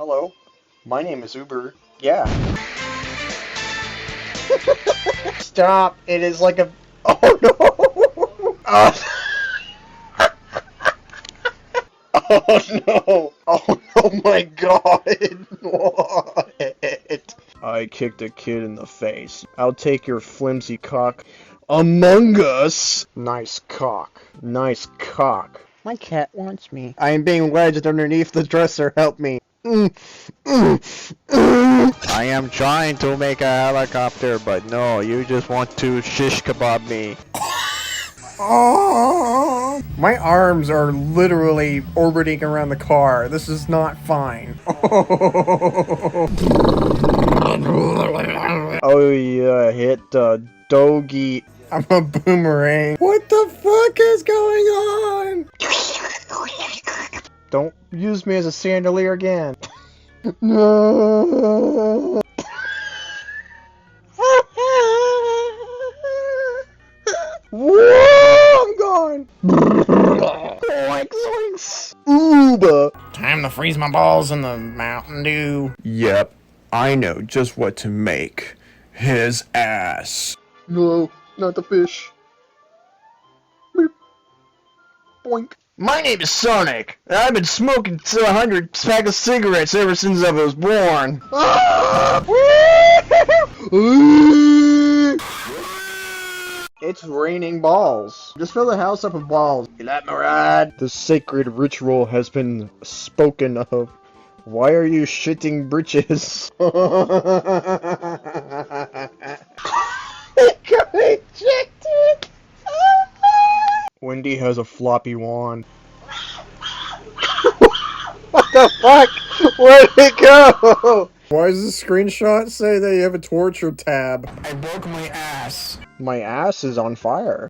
Hello, my name is Uber. Yeah. Stop! It is like a. Oh no! Oh no! Oh no! My God! What? I kicked a kid in the face. I'll take your flimsy cock. Among Us. Nice cock. Nice cock. My cat wants me. I am being wedged underneath the dresser. Help me. I am trying to make a helicopter, but no, you just want to shish kebab me. Oh, my arms are literally orbiting around the car. This is not fine. Oh yeah, hit the doggy. I'm a boomerang. What the fuck is going on? Don't use me as a chandelier again. No. Whoa, I'm gone. Zoinks, zoinks. Uber. Time to freeze my balls in the Mountain Dew. Yep, I know just what to make. His ass. No, not the fish. Boop. Boink. My name is Sonic, and I've been smoking 100 packs of cigarettes ever since I was born. It's raining balls. Just fill the house up with balls. You let me ride? The sacred ritual has been spoken of. Why are you shitting britches? It got ejected! Wendy has a floppy wand. What the fuck? Where'd it go? Why does the screenshot say that you have a torture tab? I broke my ass. My ass is on fire.